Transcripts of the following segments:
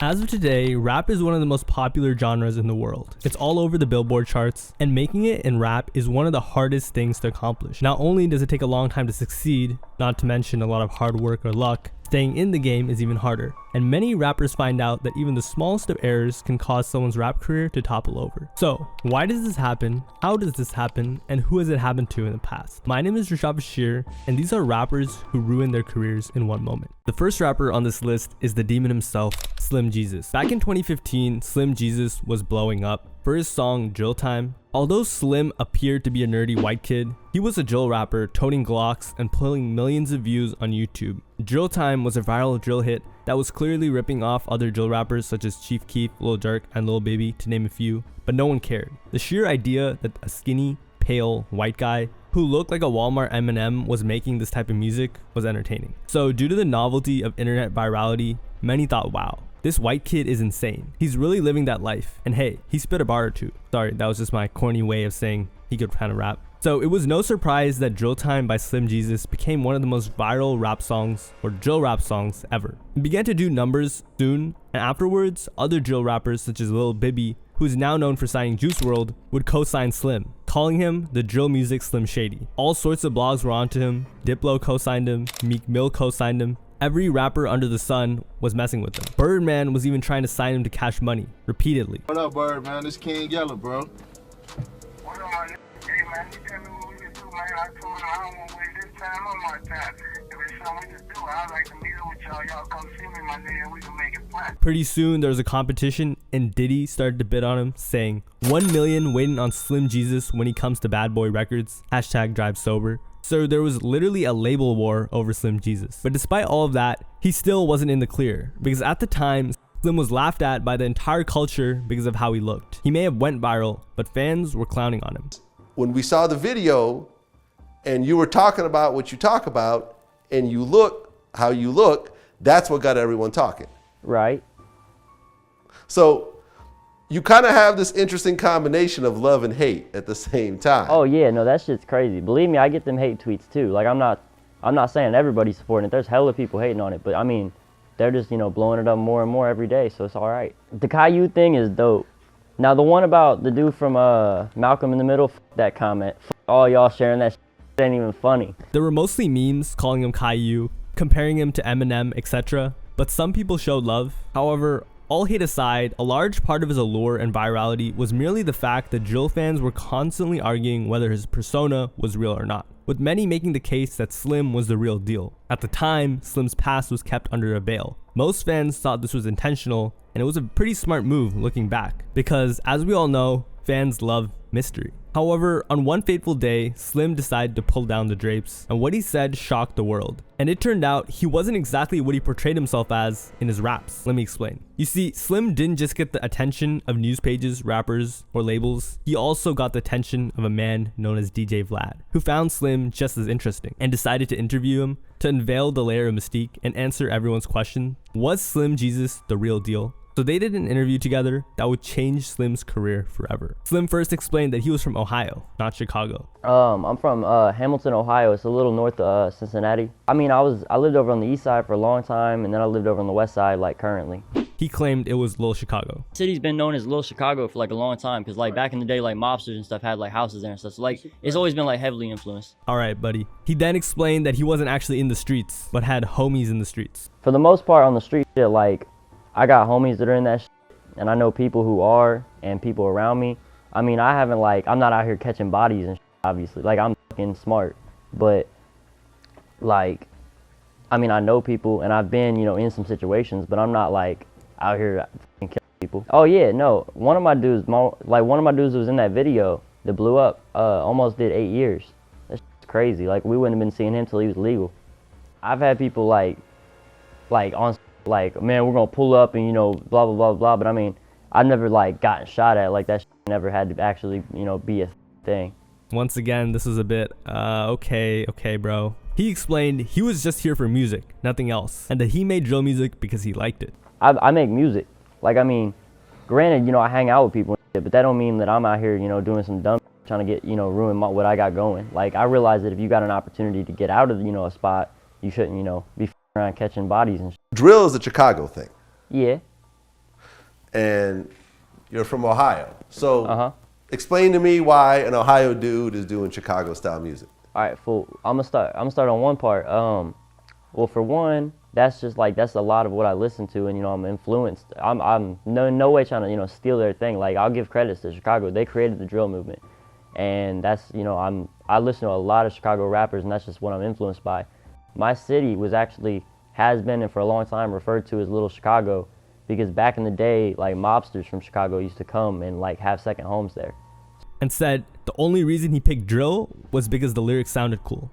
As of today, rap is one of the most popular genres in the world. It's all over the Billboard charts, and making it in rap is one of the hardest things to accomplish. Not only does it take a long time to succeed, not to mention a lot of hard work or luck, staying in the game is even harder. And many rappers find out that even the smallest of errors can cause someone's rap career to topple over. So, why does this happen? How does this happen? And who has it happened to in the past? My name is Rashad Bashir, and these are rappers who ruined their careers in one moment. The first rapper on this list is the demon himself, Slim Jesus. Back in 2015, Slim Jesus was blowing up for his song Drill Time. Although Slim appeared to be a nerdy white kid, he was a drill rapper toting Glocks and pulling millions of views on YouTube. Drill Time was a viral drill hit that was clearly ripping off other drill rappers such as Chief Keef, Lil Durk, and Lil Baby, to name a few, but no one cared. The sheer idea that a skinny, pale, white guy who looked like a Walmart M&M was making this type of music was entertaining. So due to the novelty of internet virality, many thought, wow, this white kid is insane. He's really living that life. And hey, he spit a bar or two. Sorry, that was just my corny way of saying he could kind of rap. So it was no surprise that Drill Time by Slim Jesus became one of the most viral rap songs or drill rap songs ever. It began to do numbers soon, and afterwards, other drill rappers such as Lil Baby, who is now known for signing Juice WRLD, would co-sign Slim, calling him the drill music Slim Shady. All sorts of blogs were onto him. Diplo co-signed him, Meek Mill co-signed him. Every rapper under the sun was messing with him. Birdman was even trying to sign him to Cash Money, repeatedly. What up, Birdman? It's King Yellow, bro. What up, my nigga? Hey, man, you tell me what we can do, man. I told him I don't want to waste this time or my time. If it's something we can do, I'd like to meet up with y'all. Y'all come see me, my nigga, and we can make it flat. Pretty soon, there was a competition, and Diddy started to bid on him, saying, 1 million waiting on Slim Jesus when he comes to Bad Boy Records, hashtag drive sober. So there was literally a label war over Slim Jesus. But despite all of that, he still wasn't in the clear, because at the time, Slim was laughed at by the entire culture because of how he looked. He may have went viral, but fans were clowning on him. When we saw the video and you were talking about what you talk about and you look how you look, that's what got everyone talking. Right. So you kind of have this interesting combination of love and hate at the same time. Oh yeah, no, that shit's crazy. Believe me, I get them hate tweets too. Like I'm not saying everybody's supporting it. There's hella people hating on it, but I mean, they're just, blowing it up more and more every day, so it's all right. The Caillou thing is dope. Now the one about the dude from Malcolm in the Middle, that comment. All y'all sharing that shit ain't even funny. There were mostly memes calling him Caillou, comparing him to Eminem, etc. But some people showed love. However, all hate aside, a large part of his allure and virality was merely the fact that drill fans were constantly arguing whether his persona was real or not, with many making the case that Slim was the real deal. At the time, Slim's past was kept under a veil. Most fans thought this was intentional, and it was a pretty smart move looking back, because as we all know, fans love mystery. However, on one fateful day, Slim decided to pull down the drapes, and what he said shocked the world. And it turned out he wasn't exactly what he portrayed himself as in his raps. Let me explain. You see, Slim didn't just get the attention of news pages, rappers, or labels. He also got the attention of a man known as DJ Vlad, who found Slim just as interesting and decided to interview him to unveil the layer of mystique and answer everyone's question. Was Slim Jesus the real deal? So they did an interview together that would change Slim's career forever. Slim first explained that he was from Ohio, not Chicago. I'm from Hamilton, Ohio. It's a little north of Cincinnati. I mean, I lived over on the east side for a long time, and then I lived over on the west side, like currently. He claimed it was Lil Chicago. The city's been known as Lil Chicago for like a long time, because like back in the day, like mobsters and stuff had like houses there and stuff. So like it's always been like heavily influenced. All right, buddy. He then explained that he wasn't actually in the streets, but had homies in the streets. For the most part on the street shit, like I got homies that are in that shit, and I know people who are, and people around me. I mean, I'm not out here catching bodies and shit, obviously. Like, I'm fucking smart. But, like, I mean, I know people, and I've been, in some situations, but I'm not, like, out here fucking killing people. Oh, yeah, no. One of my dudes who was in that video that blew up almost did 8 years. That's crazy. Like, we wouldn't have been seeing him till he was legal. I've had people, like, man, we're gonna pull up and blah blah blah blah, but I mean, I've never like gotten shot at. Like that never had to actually be a thing. Once again, this was a bit okay bro. He explained he was just here for music, nothing else, and that he made drill music because he liked it. I make music. Like, I mean, granted, I hang out with people, but that don't mean that I'm out here doing some dumb trying to get ruin what I got going. Like, I realize that if you got an opportunity to get out of a spot, you shouldn't be around catching bodies and shit. Drill is a Chicago thing. Yeah. and you're from Ohio. So explain to me why an Ohio dude is doing Chicago style music. All right, fool. I'm gonna start on one part. Well, for one, that's just like, that's a lot of what I listen to, and I'm influenced. I'm no way trying to steal their thing. Like, I'll give credits to Chicago. They created the drill movement, and that's I listen to a lot of Chicago rappers, and that's just what I'm influenced by. My city has been and for a long time referred to as Little Chicago, because back in the day, like, mobsters from Chicago used to come and like have second homes there. And said the only reason he picked drill was because the lyrics sounded cool.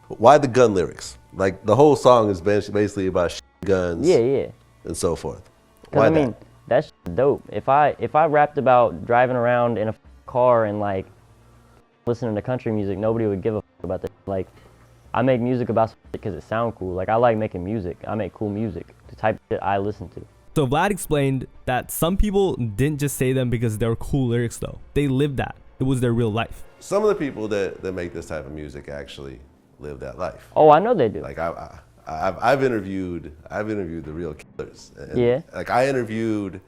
Why the gun lyrics? Like, the whole song is basically about guns, Yeah. and so forth. Why Why that? That's dope. If I rapped about driving around in a car and like listening to country music, nobody would give a about that. Like, I make music about because it sounds cool. Like, I like making music. I make cool music, the type of shit I listen to. So Vlad explained that some people didn't just say them because they were cool lyrics though. They lived that. It was their real life. Some of the people that make this type of music actually live that life. Oh, I know they do. Like, I've interviewed the real killers. And Yeah. Like, I interviewed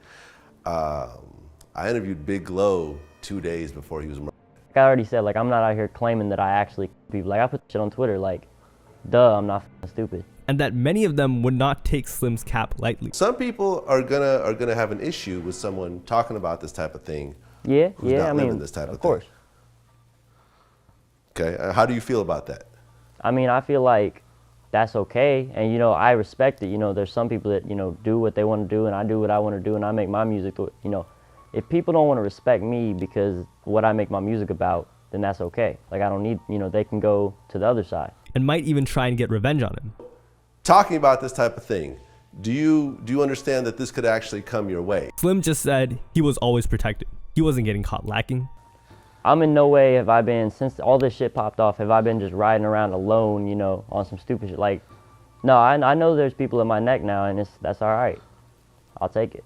Big Glow 2 days before he was murdered. Like I already said, like, I'm not out here claiming that I actually people. Like, I put shit on Twitter, like, duh, I'm not stupid. And that many of them would not take Slim's cap lightly. Some people are gonna have an issue with someone talking about this type of thing. Yeah, who's yeah, not I living mean, this type of course. Thing. Okay, how do you feel about that? I mean, I feel like that's okay, and I respect it. There's some people that do what they want to do, and I do what I want to do, and I make my music. If people don't want to respect me because what I make my music about, then that's okay. Like, I don't need, they can go to the other side. And might even try and get revenge on him. Talking about this type of thing, do you understand that this could actually come your way? Slim just said he was always protected. He wasn't getting caught lacking. I'm in no way have I been, since all this shit popped off, have I been just riding around alone, on some stupid shit. Like, no, I know there's people in my neck now, and that's all right. I'll take it.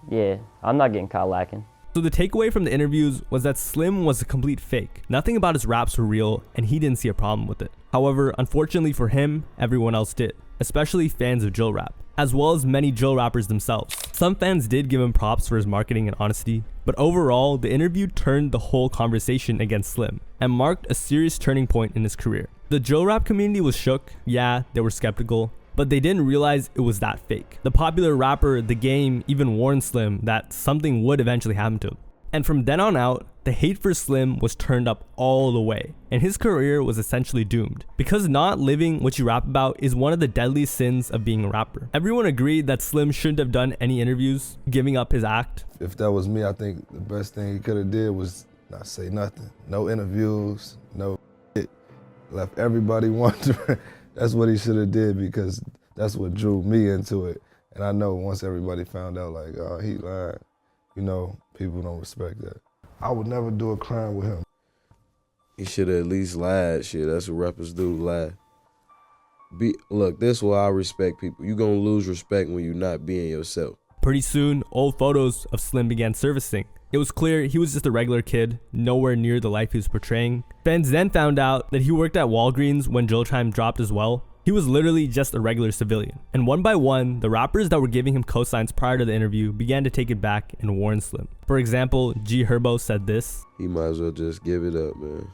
Yeah, I'm not getting caught lacking. So the takeaway from the interviews was that Slim was a complete fake. Nothing about his raps were real, and he didn't see a problem with it. However, unfortunately for him, everyone else did, especially fans of drill rap, as well as many drill rappers themselves. Some fans did give him props for his marketing and honesty, but overall, the interview turned the whole conversation against Slim and marked a serious turning point in his career. The drill rap community was shook, yeah, they were skeptical, but they didn't realize it was that fake. The popular rapper The Game even warned Slim that something would eventually happen to him. And from then on out, the hate for Slim was turned up all the way, and his career was essentially doomed. Because not living what you rap about is one of the deadliest sins of being a rapper. Everyone agreed that Slim shouldn't have done any interviews, giving up his act. If that was me, I think the best thing he could have did was not say nothing. No interviews, no shit. Left everybody wondering. That's what he should have did, because that's what drew me into it. And I know once everybody found out, like, oh, he lied, people don't respect that. I would never do a crime with him. He should have at least lied. Shit, that's what rappers do, lie. Look, this is why I respect people. You gonna lose respect when you're not being yourself. Pretty soon, old photos of Slim began surfacing. It was clear he was just a regular kid, nowhere near the life he was portraying. Fans then found out that he worked at Walgreens when Drill Time dropped as well. He was literally just a regular civilian. And one by one, the rappers that were giving him cosigns prior to the interview began to take it back and warn Slim. For example, G Herbo said this. He might as well just give it up, man.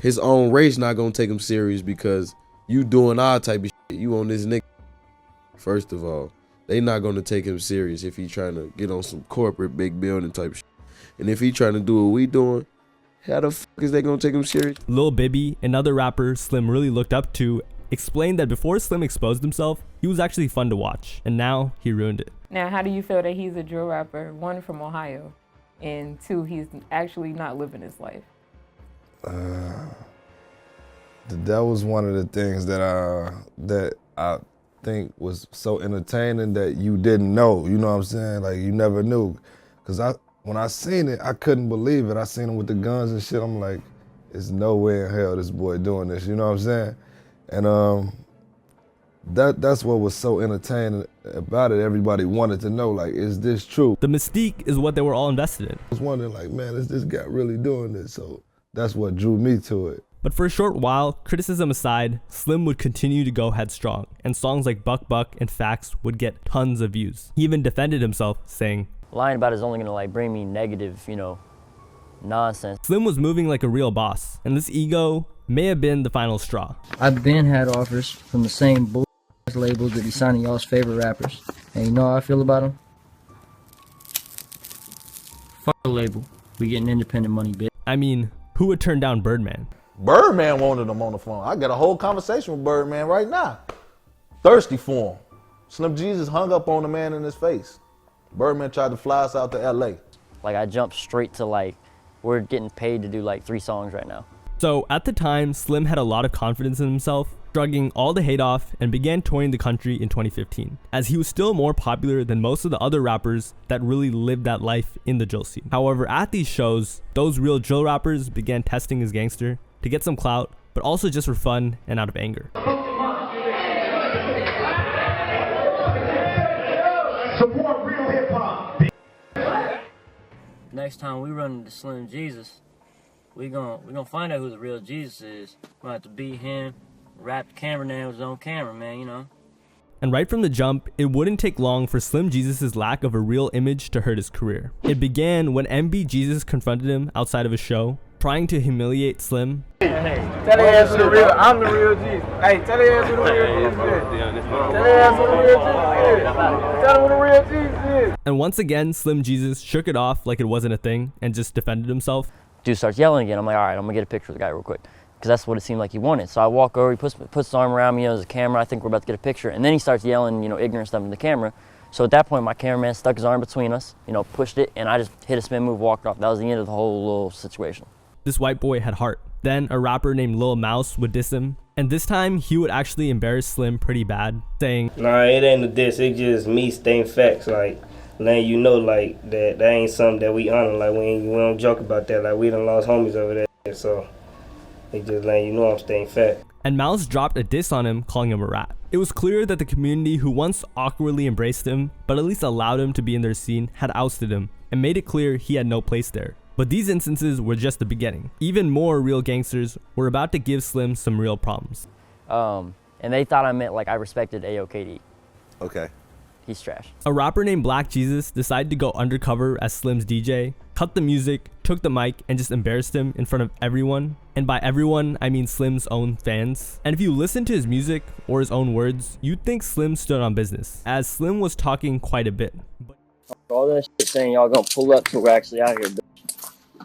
His own race not gonna take him serious because you doing our type of shit. You on this nigga. First of all, they not gonna take him serious if he trying to get on some corporate big building type shit. And if he trying to do what we doing, how the fuck is they gonna take him serious? Lil Bibby, another rapper Slim really looked up to, explained that before Slim exposed himself, he was actually fun to watch, and now he ruined it. Now, how do you feel that he's a drill rapper, one, from Ohio, and two, he's actually not living his life? That was one of the things that I think was so entertaining that you didn't know, you know what I'm saying? Like, you never knew. Because when I seen it, I couldn't believe it. I seen him with the guns and shit. I'm like, there's no way in hell this boy doing this, you know what I'm saying? And that's what was so entertaining about it. Everybody wanted to know, like, is this true? The mystique is what they were all invested in. I was wondering, like, man, is this guy really doing this? So that's what drew me to it. But for a short while, criticism aside, Slim would continue to go headstrong, and songs like Buck Buck and Facts would get tons of views. He even defended himself, saying, lying about it is only gonna like bring me negative, nonsense. Slim was moving like a real boss, and this ego may have been the final straw. I've been had offers from the same bull labels that be signing y'all's favorite rappers. And you know how I feel about them? Fuck the label. We getting independent money, bitch. I mean, who would turn down Birdman? Birdman wanted him on the phone. I got a whole conversation with Birdman right now. Thirsty for him. Slim Jesus hung up on the man in his face. Birdman tried to fly us out to LA. Like I jumped straight to like, we're getting paid to do like 3 songs right now. So at the time, Slim had a lot of confidence in himself, shrugging all the hate off, and began touring the country in 2015, as he was still more popular than most of the other rappers that really lived that life in the drill scene. However, at these shows, those real drill rappers began testing his gangster to get some clout, but also just for fun and out of anger. Support real hip hop. Next time we run into Slim Jesus, we gonna find out who the real Jesus is. We're gonna have to beat him, rap the cameraman with his own camera, man, And right from the jump, it wouldn't take long for Slim Jesus' lack of a real image to hurt his career. It began when MB Jesus confronted him outside of a show, trying to humiliate Slim. Tell the ass who the real, I'm the real Jesus. Hey, tell the ass who the real Jesus is. Tell the ass who the real Jesus is. Tell him who the real Jesus is. And once again, Slim Jesus shook it off like it wasn't a thing and just defended himself. Dude starts yelling again. I'm like, all right, I'm gonna get a picture of the guy real quick. Because that's what it seemed like he wanted. So I walk over, he puts his arm around me, there's a camera, I think we're about to get a picture. And then he starts yelling, ignorant stuff in the camera. So at that point, my cameraman stuck his arm between us, pushed it, and I just hit a spin move, walked off. That was the end of the whole little situation. This white boy had heart. Then a rapper named Lil Mosey would diss him, and this time he would actually embarrass Slim pretty bad, saying, Nah, it ain't a diss, it's just me stating facts, like, letting you know, like, that ain't something that we honor, like, we don't joke about that, like, we done lost homies over there, so they just letting you know I'm staying fat. And Mouse dropped a diss on him, calling him a rat. It was clear that the community who once awkwardly embraced him, but at least allowed him to be in their scene, had ousted him, and made it clear he had no place there. But these instances were just the beginning. Even more real gangsters were about to give Slim some real problems. And they thought I meant like I respected AOKD. Okay. He's trash. A rapper named Black Jesus decided to go undercover as Slim's DJ, cut the music, took the mic, and just embarrassed him in front of everyone. And by everyone, I mean Slim's own fans. And if you listen to his music or his own words, you'd think Slim stood on business, as Slim was talking quite a bit. All that shit saying y'all gonna pull up till we're actually out here, bitch.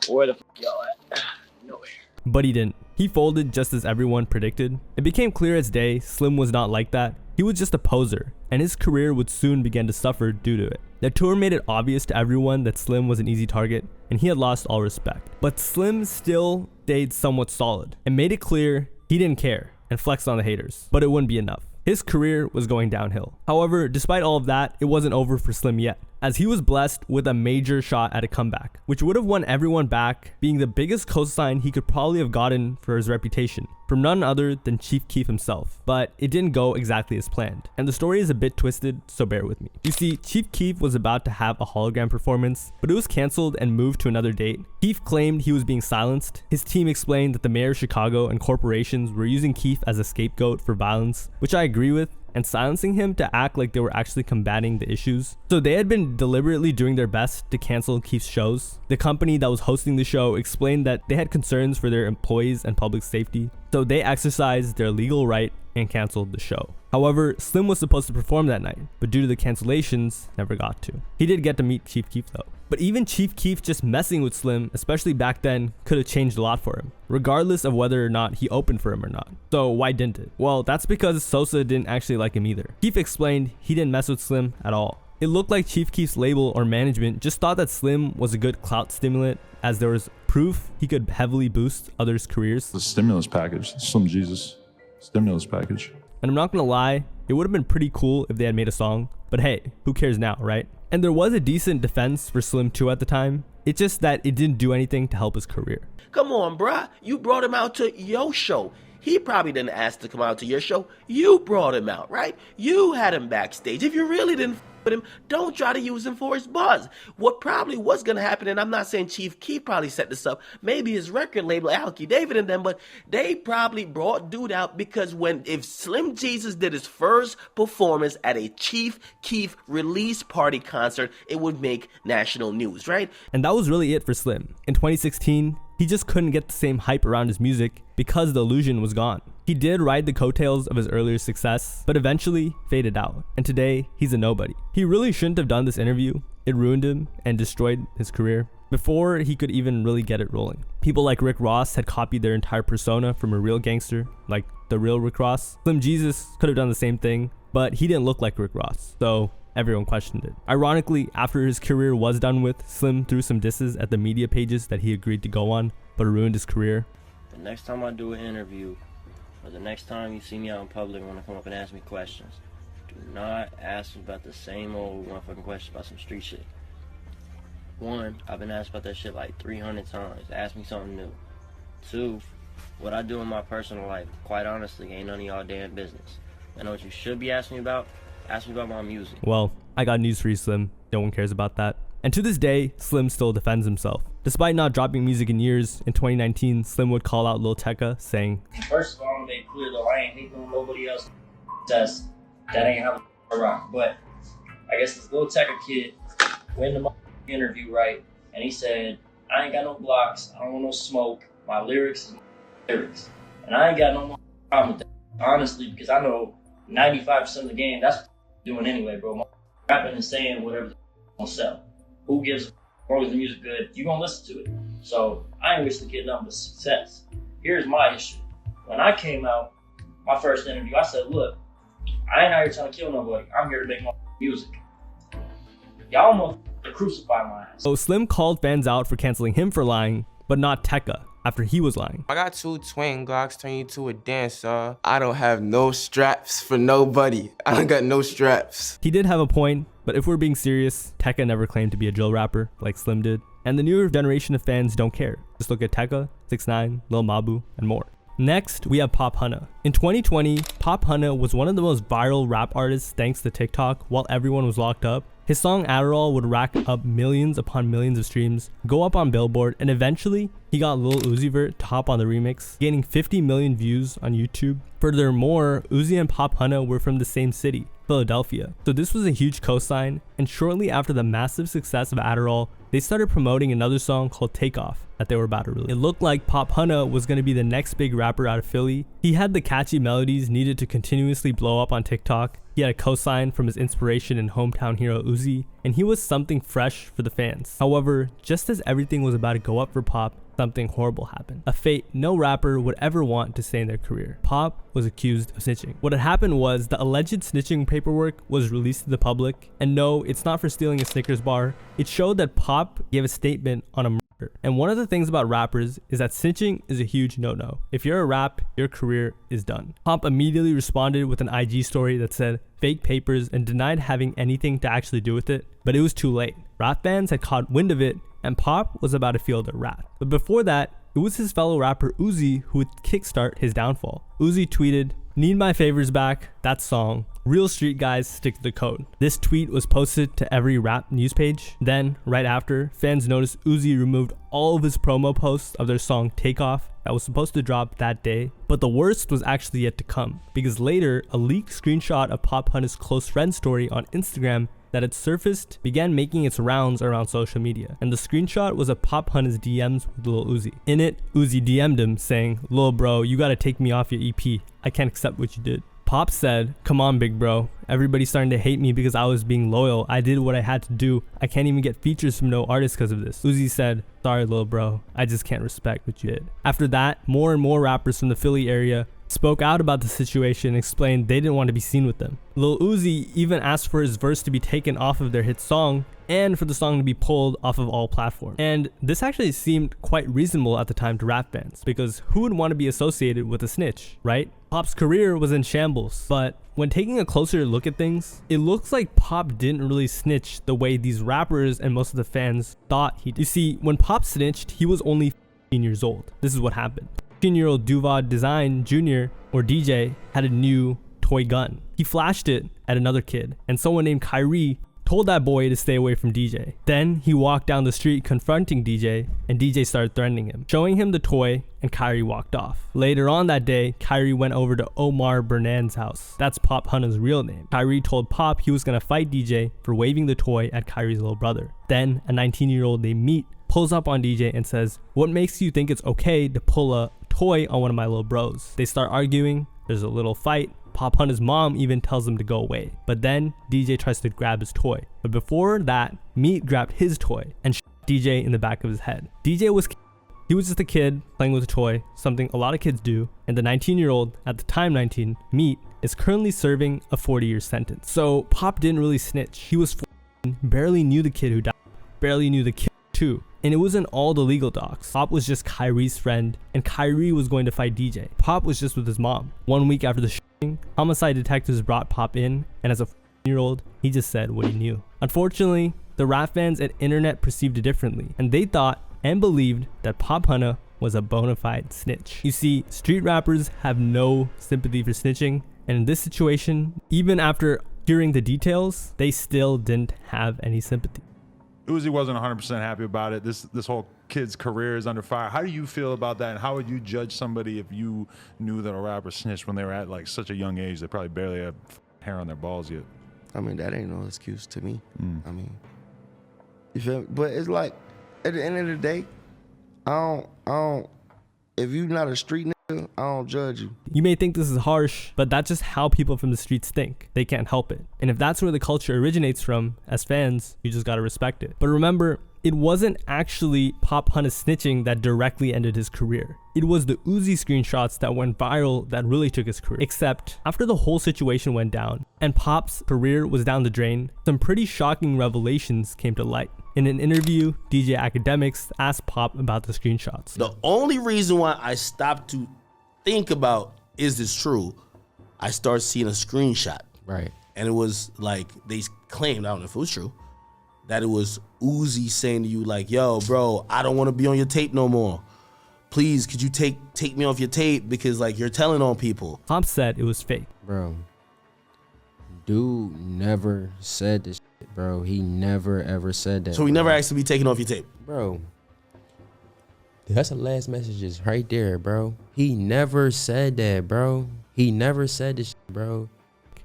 Where the fuck y'all at? Nowhere. But he didn't. He folded just as everyone predicted. It became clear as day Slim was not like that. He was just a poser, and his career would soon begin to suffer due to it. The tour made it obvious to everyone that Slim was an easy target, and he had lost all respect. But Slim still stayed somewhat solid, and made it clear he didn't care, and flexed on the haters. But it wouldn't be enough. His career was going downhill. However, despite all of that, it wasn't over for Slim yet, as he was blessed with a major shot at a comeback, which would have won everyone back, being the biggest cosign he could probably have gotten for his reputation, from none other than Chief Keef himself. But it didn't go exactly as planned, and the story is a bit twisted, so bear with me. You see, Chief Keef was about to have a hologram performance, but it was cancelled and moved to another date. Keef claimed he was being silenced. His team explained that the mayor of Chicago and corporations were using Keef as a scapegoat for violence, which I agree with, and silencing him to act like they were actually combating the issues. So they had been deliberately doing their best to cancel Keef's shows. The company that was hosting the show explained that they had concerns for their employees and public safety, so they exercised their legal right and canceled the show. However, Slim was supposed to perform that night, but due to the cancellations, never got to. He did get to meet Chief Keef though. But even Chief Keef just messing with Slim, especially back then, could have changed a lot for him, regardless of whether or not he opened for him or not. So why didn't it? Well, that's because Sosa didn't actually like him either. Keef explained he didn't mess with Slim at all. It looked like Chief Keef's label or management just thought that Slim was a good clout stimulant, as there was proof he could heavily boost others' careers. The stimulus package, Slim Jesus stimulus package. And I'm not gonna lie, it would have been pretty cool if they had made a song, but hey, who cares now, right? And there was a decent defense for Slim too at the time. It's just that it didn't do anything to help his career. Come on, bruh. You brought him out to your show. he probably didn't ask to come out to your show. You brought him out, right? You had him backstage. If you really didn't with him, don't try to use him for his buzz. What probably was going to happen, and I'm not saying Chief Keef probably set this up, maybe his record label, Alky David and them, but they probably brought dude out because if Slim Jesus did his first performance at a Chief Keef release party concert, it would make national news, right? And that was really it for Slim. In 2016, he just couldn't get the same hype around his music because the illusion was gone. He did ride the coattails of his earlier success, but eventually faded out. And today, he's a nobody. He really shouldn't have done this interview. It ruined him and destroyed his career before he could even really get it rolling. People like Rick Ross had copied their entire persona from a real gangster, like the real Rick Ross. Slim Jesus could have done the same thing, but he didn't look like Rick Ross, so everyone questioned it. Ironically, after his career was done with, Slim threw some disses at the media pages that he agreed to go on, but it ruined his career. The next time I do an interview, or the next time you see me out in public when I come up and ask me questions, do not ask me about the same old motherfucking questions about some street shit. One, I've been asked about that shit like 300 times. Ask me something new. Two, what I do in my personal life, quite honestly, ain't none of y'all damn business. I know what you should be asking me about. Ask me about my music. Well, I got news for you, Slim. No one cares about that. And to this day, Slim still defends himself. Despite not dropping music in years, in 2019, Slim would call out Lil Tecca, saying, First of all, I'm gonna make clear though, I ain't hating on nobody else says that ain't how I rock. But I guess this Lil Tecca kid went in the interview, right? And he said, I ain't got no blocks, I don't want no smoke, my lyrics is my lyrics. And I ain't got no problem with that, honestly, because I know 95% of the game, that's what I'm doing anyway, bro. Rapping and saying whatever gonna sell. Who gives a f***? As long as the music good, you gonna listen to it. So I ain't wish the kid nothing but success. Here's my issue. When I came out, my first interview, I said, look, I ain't out here trying to kill nobody. I'm here to make my music. Y'all almost crucify my ass. So Slim called fans out for canceling him for lying, but not Tecca after he was lying. I got 2 twin Glocks, turn you to a dancer. I don't have no straps for nobody. I don't got no straps. He did have a point, but if we're being serious, Tecca never claimed to be a drill rapper like Slim did. And the newer generation of fans don't care. Just look at Tecca, 6ix9ine, Lil Mabu, and more. Next, we have Pop Hunna. In 2020, Pop Hunna was one of the most viral rap artists thanks to TikTok while everyone was locked up. His song Adderall would rack up millions upon millions of streams, go up on Billboard, and eventually he got Lil Uzi Vert to hop on the remix, gaining 50 million views on YouTube. Furthermore, Uzi and Pop Hunna were from the same city, Philadelphia. So this was a huge cosign, and shortly after the massive success of Adderall, they started promoting another song called Takeoff that they were about to release. It looked like Pop Hunna was going to be the next big rapper out of Philly. He had the catchy melodies needed to continuously blow up on TikTok. He had a cosign from his inspiration and hometown hero Uzi, and he was something fresh for the fans. However, just as everything was about to go up for Pop, something horrible happened. A fate no rapper would ever want to say in their career. Pop was accused of snitching. What had happened was the alleged snitching paperwork was released to the public, and no, it's not for stealing a Snickers bar. It showed that Pop gave a statement on a murder. And one of the things about rappers is that snitching is a huge no-no. If you're a rap, your career is done. Pop immediately responded with an IG story that said fake papers and denied having anything to actually do with it, but it was too late. Rap fans had caught wind of it, and Pop was about to feel their wrath. But before that, it was his fellow rapper Uzi who would kickstart his downfall. Uzi tweeted, "Need my favors back, that song. Real street guys stick to the code." This tweet was posted to every rap news page. Then, right after, fans noticed Uzi removed all of his promo posts of their song Takeoff that was supposed to drop that day. But the worst was actually yet to come, because later, a leaked screenshot of Pop Hunna's close friend story on Instagram that had surfaced began making its rounds around social media, and the screenshot was of Pop Hunna's DMs with Lil Uzi. In it, Uzi DM'd him saying, "Lil bro, you gotta take me off your EP. I can't accept what you did." Pop said, "Come on, big bro. Everybody's starting to hate me because I was being loyal. I did what I had to do. I can't even get features from no artist because of this." Uzi said, "Sorry, lil bro. I just can't respect what you did." After that, more and more rappers from the Philly area spoke out about the situation and explained they didn't want to be seen with them. Lil Uzi even asked for his verse to be taken off of their hit song and for the song to be pulled off of all platforms. And this actually seemed quite reasonable at the time to rap fans, because who would want to be associated with a snitch, right? Pop's career was in shambles, but when taking a closer look at things, it looks like Pop didn't really snitch the way these rappers and most of the fans thought he did. You see, when Pop snitched, he was only 15 years old. This is what happened. 15-year-old Duvad Design Jr. or DJ had a new toy gun. He flashed it at another kid, and someone named Kyrie told that boy to stay away from DJ. Then he walked down the street confronting DJ, and DJ started threatening him, showing him the toy, and Kyrie walked off. Later on that day, Kyrie went over to Omar Bernan's house. That's Pop Hunna's real name. Kyrie told Pop he was gonna fight DJ for waving the toy at Kyrie's little brother. Then a 19-year-old named Meat pulls up on DJ and says, "What makes you think it's okay to pull a toy on one of my little bros?" They start arguing, there's a little fight. Pop Hunna's mom even tells him to go away. But then DJ tries to grab his toy. But before that, Meat grabbed his toy and shot DJ in the back of his head. DJ was just a kid playing with a toy, something a lot of kids do. And the 19-year-old, at the time 19, Meat, is currently serving a 40-year sentence. So Pop didn't really snitch. He was 14, barely knew the kid who died, barely knew the kid too. And it wasn't all the legal docs. Pop was just Kyrie's friend, and Kyrie was going to fight DJ. Pop was just with his mom. 1 week after the shooting, homicide detectives brought Pop in, and as a 14-year-old, he just said what he knew. Unfortunately, the rap fans and internet perceived it differently, and they thought and believed that Pop Hunna was a bona fide snitch. You see, street rappers have no sympathy for snitching, and in this situation, even after hearing the details, they still didn't have any sympathy. Uzi wasn't 100% happy about it. This whole kid's career is under fire. How do you feel about that? And how would you judge somebody if you knew that a rapper snitched when they were at like such a young age? They probably barely have hair on their balls yet. I mean, that ain't no excuse to me. I mean, you feel me? But it's like, at the end of the day, I don't, if you not a street nigga, I don't judge you. You may think this is harsh, but that's just how people from the streets think. They can't help it. And if that's where the culture originates from, as fans, you just gotta respect it. But remember, it wasn't actually Pop Hunna's snitching that directly ended his career. It was the Uzi screenshots that went viral that really took his career. Except, after the whole situation went down, and Pop's career was down the drain, some pretty shocking revelations came to light. In an interview, DJ Academics asked Pop about the screenshots. The only reason why I stopped to think about, is this true? I started seeing a screenshot. Right. And it was like, they claimed, I don't know if it was true, that it was Uzi saying to you like, "Yo, bro, I don't want to be on your tape no more. Please, could you take me off your tape because like you're telling on people." Pop said it was fake. Bro, dude never said this shit, bro. He never ever said that. So he never asked to be taken off your tape? Bro, that's the last messages right there, bro. He never said that, bro. He never said this shit, bro.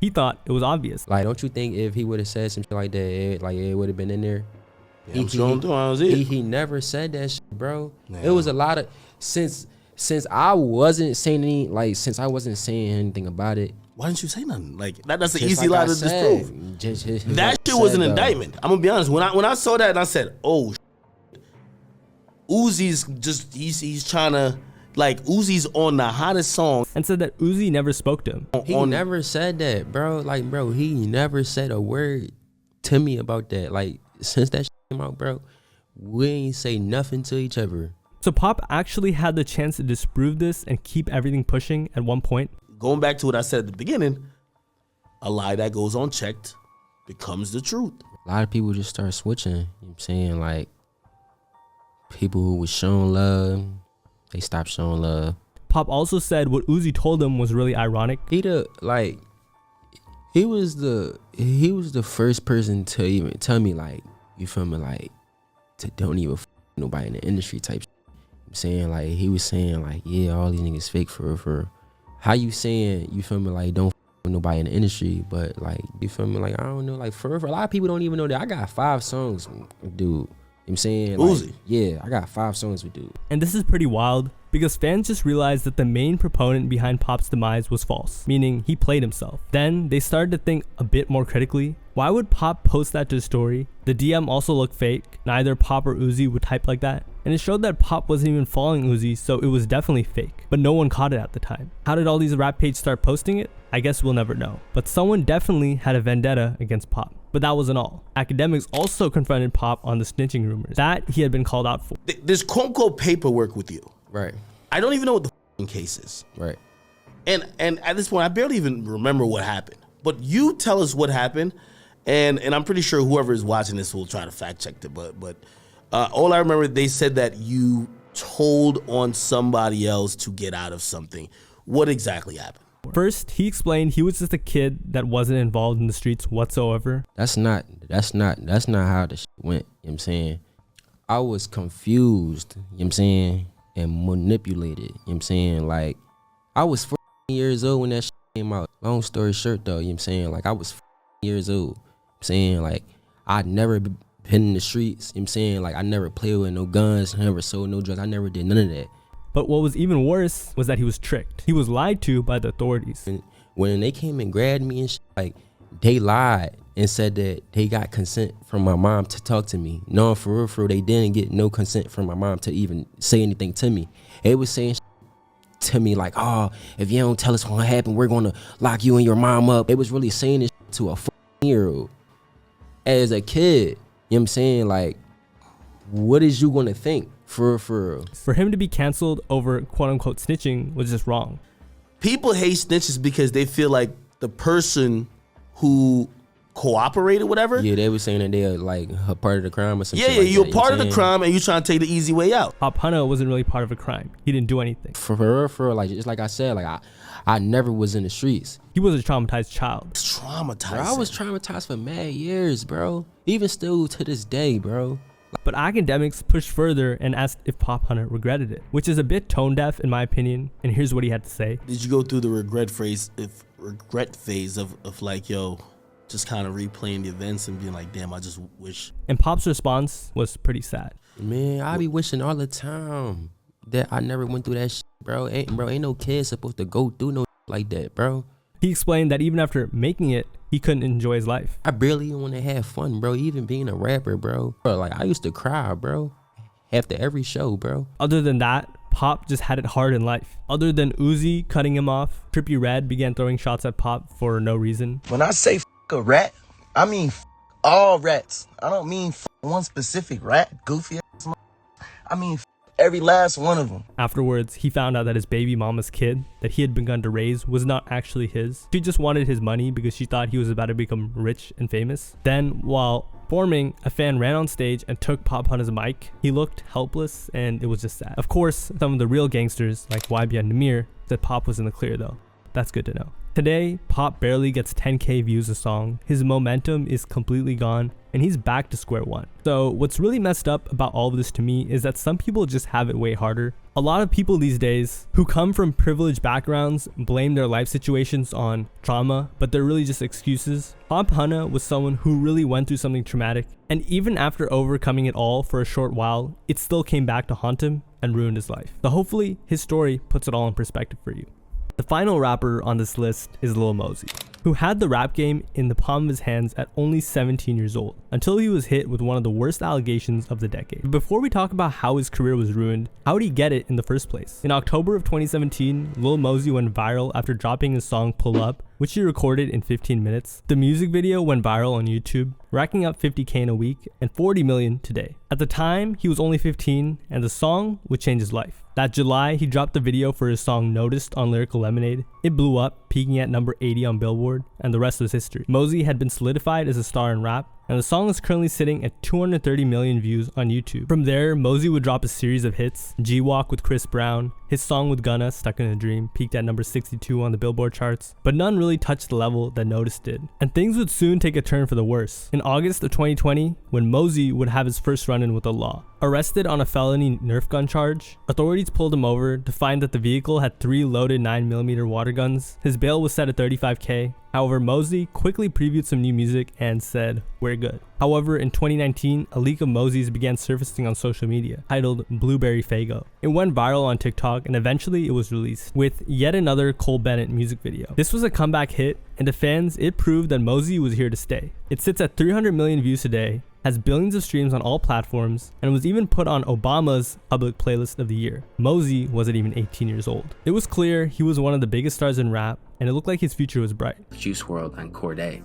He thought it was obvious. Like, don't you think if he would have said some shit like that, it would have been in there? Yeah, he never said that shit, bro. Yeah. It was a lot of since I wasn't saying anything about it. Why didn't you say nothing? Like that's the easy lie to disprove. That shit was an indictment. I'm gonna be honest. When I saw that and I said, "Oh, Uzi's just he's trying to." Like, Uzi's on the hottest song. And said that Uzi never spoke to him. He never said that, bro. Like, bro, he never said a word to me about that. Like, since that shit came out, bro, we ain't say nothing to each other. So Pop actually had the chance to disprove this and keep everything pushing at one point. Going back to what I said at the beginning, a lie that goes unchecked becomes the truth. A lot of people just start switching. You know what I'm saying? Like, people who was showing love, they stopped showing love. Pop also said what Uzi told him was really ironic. He was the first person to even tell me, like, you feel me, like, to don't even f nobody in the industry type shit. I'm saying, like, he was saying, like, yeah, all these niggas fake for how you saying, you feel me, like, don't f with nobody in the industry, but like, you feel me, like, I don't know, like, for a lot of people don't even know that I got 5 songs, dude. I'm saying, like, Uzi. Yeah, I got 5 songs with dude. And this is pretty wild because fans just realized that the main proponent behind Pop's demise was false, meaning he played himself. Then they started to think a bit more critically. Why would Pop post that to his story? The DM also looked fake. Neither Pop or Uzi would type like that. And it showed that Pop wasn't even following Uzi, so it was definitely fake. But no one caught it at the time. How did all these rap pages start posting it? I guess we'll never know. But someone definitely had a vendetta against Pop. But that wasn't all. Academics also confronted Pop on the snitching rumors that he had been called out for. There's quote-unquote paperwork with you. Right. I don't even know what the case is. Right. And at this point, I barely even remember what happened. But you tell us what happened, and I'm pretty sure whoever is watching this will try to fact check it. But all I remember, they said that you told on somebody else to get out of something. What exactly happened? First, he explained he was just a kid that wasn't involved in the streets whatsoever. That's not how the shit went, you know what I'm saying? I was confused, you know what I'm saying, and manipulated, you know what I'm saying? Like, I was 14 years old when that shit came out. Long story short though, you know what I'm saying? Like, I was 14 years old, you know what I'm saying? Like, I'd never been in the streets, you know what I'm saying? Like, I never played with no guns, never sold no drugs, I never did none of that. But what was even worse was that he was tricked. He was lied to by the authorities. And when they came and grabbed me and shit, like, they lied and said that they got consent from my mom to talk to me. No, for real, they didn't get no consent from my mom to even say anything to me. They was saying shit to me like, oh, if you don't tell us what happened, we're gonna lock you and your mom up. They was really saying this shit to a 14-year-old. As a kid, you know what I'm saying? Like, what is you gonna think? For real. For him to be canceled over quote-unquote snitching was just wrong. People hate snitches because they feel like the person who cooperated, whatever. Yeah, they were saying that they're like a part of the crime or something. Yeah, you're part of the crime and you're trying to take the easy way out. Pop Hunna wasn't really part of a crime. He didn't do anything. For real, like, just like I said, like, I never was in the streets. He was a traumatized child. Traumatized. Bro, I was traumatized for mad years, bro. Even still to this day, bro. But academics pushed further and asked if Pop Hunna regretted it, which is a bit tone deaf in my opinion, and here's what he had to say. Did you go through the regret phase of like, yo, just kind of replaying the events and being like, damn, I just wish? And Pop's response was pretty sad. Man, I be wishing all the time that I never went through that shit, bro. Ain't no kid supposed to go through no like that, bro. He explained that even after making it, he couldn't enjoy his life. I barely even want to have fun, bro. Even being a rapper, bro. Like, I used to cry, bro. After every show, bro. Other than that, Pop just had it hard in life. Other than Uzi cutting him off, Trippie Redd began throwing shots at Pop for no reason. When I say a rat, I mean all rats. I don't mean one specific rat, goofy ass. I mean every last one of them. Afterwards, he found out that his baby mama's kid that he had begun to raise was not actually his. She just wanted his money because she thought he was about to become rich and famous. Then, while performing, a fan ran on stage and took Pop Hunna's mic. He looked helpless and it was just sad. Of course, some of the real gangsters like YB and Namir said Pop was in the clear though. That's good to know. Today, Pop barely gets 10K views a song. His momentum is completely gone and he's back to square one. So what's really messed up about all of this to me is that some people just have it way harder. A lot of people these days who come from privileged backgrounds blame their life situations on trauma, but they're really just excuses. Pop Hunna was someone who really went through something traumatic, and even after overcoming it all for a short while, it still came back to haunt him and ruined his life. So hopefully his story puts it all in perspective for you. The final rapper on this list is Lil Mosey, who had the rap game in the palm of his hands at only 17 years old, until he was hit with one of the worst allegations of the decade. Before we talk about how his career was ruined, how did he get it in the first place? In October of 2017, Lil Mosey went viral after dropping his song Pull Up, which he recorded in 15 minutes. The music video went viral on YouTube, racking up 50K in a week and 40 million today. At the time, he was only 15 and the song would change his life. That July, he dropped the video for his song Noticed on Lyrical Lemonade. It blew up, peaking at number 80 on Billboard, and the rest was history. Mosey had been solidified as a star in rap, and the song is currently sitting at 230 million views on YouTube. From there, Mosey would drop a series of hits. G-Walk with Chris Brown, his song with Gunna, Stuck in a Dream, peaked at number 62 on the Billboard charts, but none really touched the level that Noticed did. And things would soon take a turn for the worse. In August of 2020, when Mosey would have his first run-in with the law. Arrested on a felony Nerf gun charge, authorities pulled him over to find that the vehicle had 3 loaded 9mm water guns. His bail was set at $35K. However, Mosey quickly previewed some new music and said, "We're good." However, in 2019, a leak of Mosey's began surfacing on social media, titled Blueberry Faygo. It went viral on TikTok and eventually it was released, with yet another Cole Bennett music video. This was a comeback hit, and to fans, it proved that Mosey was here to stay. It sits at 300 million views today, has billions of streams on all platforms, and was even put on Obama's public playlist of the year. Mosey wasn't even 18 years old. It was clear he was one of the biggest stars in rap, and it looked like his future was bright. Juice WRLD and Cordae.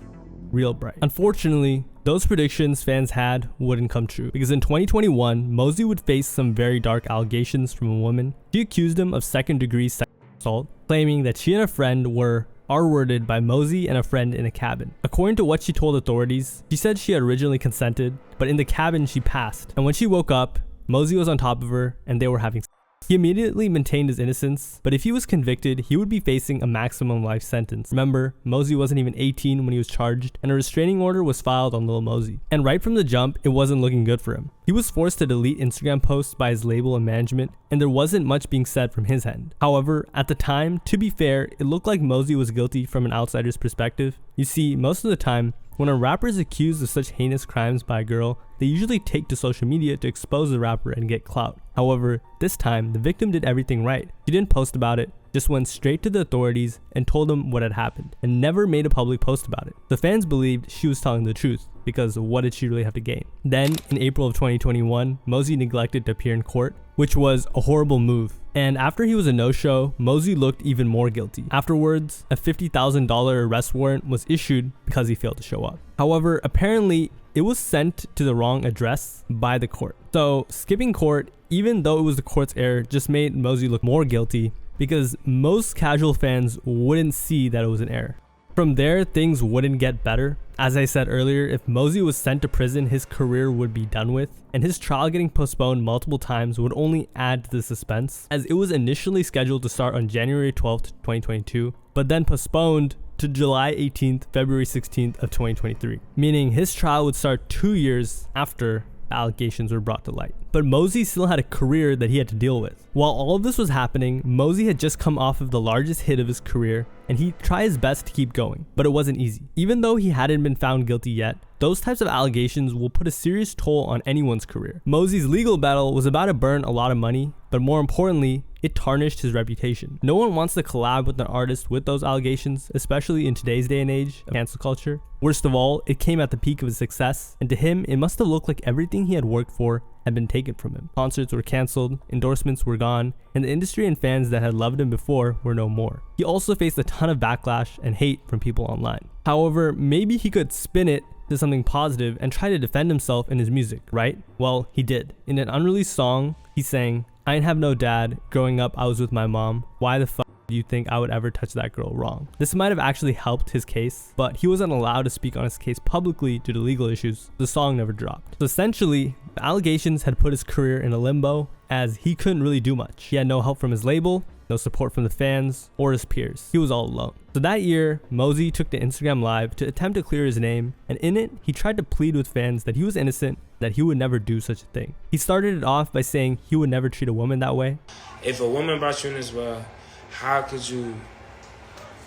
Real bright. Unfortunately, those predictions fans had wouldn't come true, because in 2021, Mosey would face some very dark allegations from a woman. She accused him of second-degree sexual assault, claiming that she and a friend were R-worded by Mosey and a friend in a cabin. According to what she told authorities, she said she had originally consented, but in the cabin she passed, and when she woke up, Mosey was on top of her and they were having sex. He immediately maintained his innocence, but if he was convicted, he would be facing a maximum life sentence. Remember, Mosey wasn't even 18 when he was charged, and a restraining order was filed on Lil Mosey. And right from the jump, it wasn't looking good for him. He was forced to delete Instagram posts by his label and management, and there wasn't much being said from his end. However, at the time, to be fair, it looked like Mosey was guilty from an outsider's perspective. You see, most of the time, when a rapper is accused of such heinous crimes by a girl, they usually take to social media to expose the rapper and get clout. However, this time, the victim did everything right. She didn't post about it, just went straight to the authorities and told them what had happened, and never made a public post about it. The fans believed she was telling the truth, because what did she really have to gain? Then, in April of 2021, Mosey neglected to appear in court, which was a horrible move. And after he was a no-show, Mosey looked even more guilty. Afterwards, a $50,000 arrest warrant was issued because he failed to show up. However, apparently, it was sent to the wrong address by the court. So, skipping court, even though it was the court's error, just made Mosey look more guilty because most casual fans wouldn't see that it was an error. From there, things wouldn't get better. As I said earlier, if Mosey was sent to prison, his career would be done with, and his trial getting postponed multiple times would only add to the suspense, as it was initially scheduled to start on January 12th, 2022, but then postponed to July 18th, February 16th of 2023, meaning his trial would start 2 years after allegations were brought to light. But Mosey still had a career that he had to deal with. While all of this was happening, Mosey had just come off of the largest hit of his career, and he tried his best to keep going, but it wasn't easy. Even though he hadn't been found guilty yet, those types of allegations will put a serious toll on anyone's career. Mosey's legal battle was about to burn a lot of money, but more importantly, it tarnished his reputation. No one wants to collab with an artist with those allegations, especially in today's day and age of cancel culture. Worst of all, it came at the peak of his success, and to him, it must have looked like everything he had worked for had been taken from him. Concerts were canceled, endorsements were gone, and the industry and fans that had loved him before were no more. He also faced a ton of backlash and hate from people online. However, maybe he could spin it to something positive and try to defend himself in his music, right? Well, he did. In an unreleased song, he sang, "I ain't have no dad, growing up I was with my mom, why the fuck do you think I would ever touch that girl wrong?" This might have actually helped his case, but he wasn't allowed to speak on his case publicly due to legal issues. The song never dropped. So essentially, the allegations had put his career in a limbo, as he couldn't really do much. He had no help from his label, no support from the fans or his peers. He was all alone. So that year, Mosey took to Instagram Live to attempt to clear his name, and in it, he tried to plead with fans that he was innocent, that he would never do such a thing. He started it off by saying he would never treat a woman that way. If a woman brought you in this world, how could you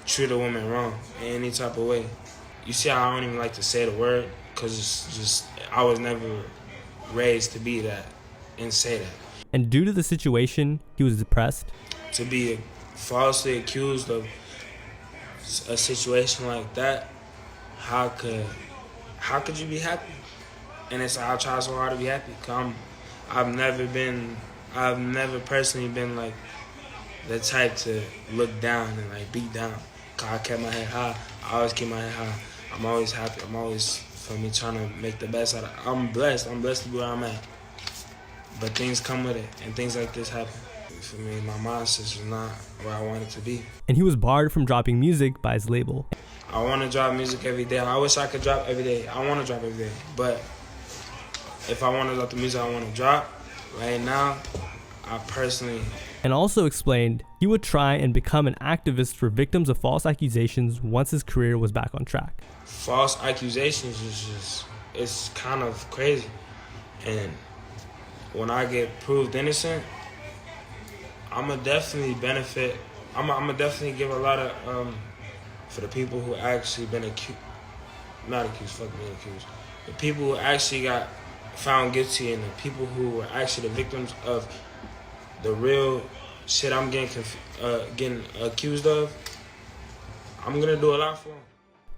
treat a woman wrong in any type of way? You see how I don't even like to say the word, because it's just, I was never raised to be that and say that. And due to the situation, he was depressed. To be falsely accused of a situation like that, how could you be happy? And it's I try so hard to be happy. Cause I've never personally been like the type to look down and like beat down. Cause I kept my head high. I always keep my head high. I'm always happy. I'm always, for me, trying to make the best out of it. I'm blessed to be where I'm at. But things come with it, and things like this happen. For me, my mindset is not where I want it to be. And he was barred from dropping music by his label. I want to drop music every day. I wish I could drop every day. I want to drop every day. But if I want to drop the music I want to drop, right now, I personally... And also explained he would try and become an activist for victims of false accusations once his career was back on track. False accusations is just, it's kind of crazy. And when I get proved innocent, I'ma definitely benefit. I'ma definitely give a lot of for the people who actually been accused, not accused, fuck being accused. The people who actually got found guilty and the people who were actually the victims of the real shit I'm getting accused of. I'm gonna do a lot for them.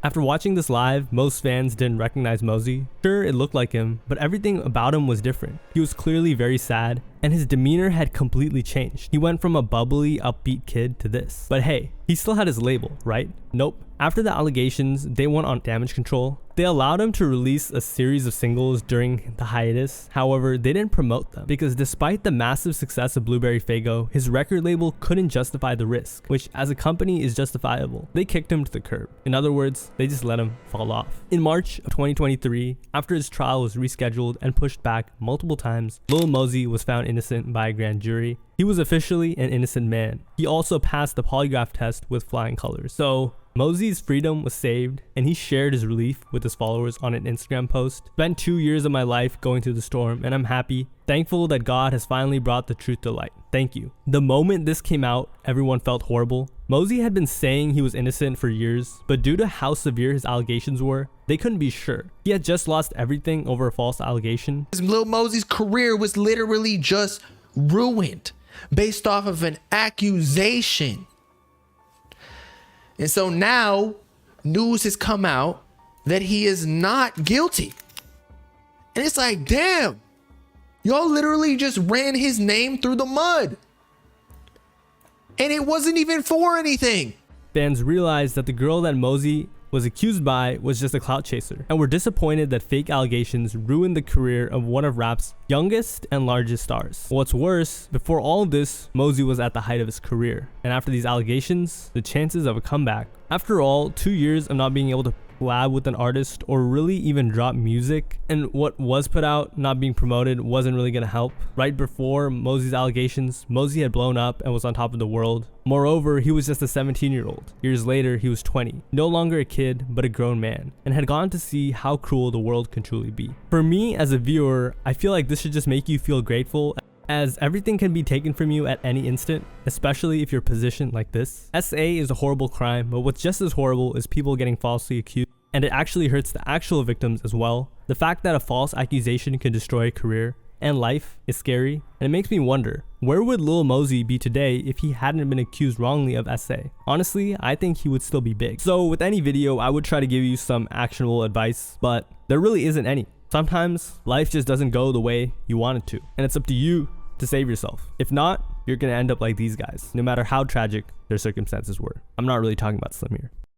After watching this live, most fans didn't recognize Mosey. Sure, it looked like him, but everything about him was different. He was clearly very sad, and his demeanor had completely changed. He went from a bubbly, upbeat kid to this. But hey, he still had his label, right? Nope. After the allegations, they went on damage control. They allowed him to release a series of singles during the hiatus. However, they didn't promote them because despite the massive success of Blueberry Faygo, his record label couldn't justify the risk, which as a company is justifiable. They kicked him to the curb. In other words, they just let him fall off. In March of 2023, after his trial was rescheduled and pushed back multiple times, Lil Mosey was found innocent by a grand jury. He was officially an innocent man. He also passed the polygraph test with flying colors. So Mosey's freedom was saved, and he shared his relief with his followers on an Instagram post. Spent 2 years of my life going through the storm, and I'm happy, thankful that God has finally brought the truth to light. Thank you. The moment this came out, everyone felt horrible. Mosey had been saying he was innocent for years, but due to how severe his allegations were, they couldn't be sure. He had just lost everything over a false allegation. Lil Mosey's career was literally just ruined based off of an accusation. And so now news has come out that he is not guilty. And it's like, damn, y'all literally just ran his name through the mud. And it wasn't even for anything. Fans realized that the girl that Mosey was accused by was just a clout chaser, and were disappointed that fake allegations ruined the career of one of rap's youngest and largest stars. What's worse, before all of this, Mosey was at the height of his career, and after these allegations, the chances of a comeback. After all, 2 years of not being able to collab with an artist or really even drop music, and what was put out not being promoted wasn't really gonna help. Right before Mosey's allegations, Mosey had blown up and was on top of the world. Moreover, he was just a 17-year-old. Years later, he was 20, no longer a kid, but a grown man, and had gone to see how cruel the world can truly be. For me, as a viewer, I feel like this should just make you feel grateful, as everything can be taken from you at any instant, especially if you're positioned like this. SA is a horrible crime, but what's just as horrible is people getting falsely accused, and it actually hurts the actual victims as well. The fact that a false accusation can destroy a career and life is scary, and it makes me wonder, where would Lil Mosey be today if he hadn't been accused wrongly of SA? Honestly, I think he would still be big. So with any video, I would try to give you some actionable advice, but there really isn't any. Sometimes life just doesn't go the way you want it to, and it's up to you to save yourself. If not, you're gonna end up like these guys, no matter how tragic their circumstances were. I'm not really talking about Slim here.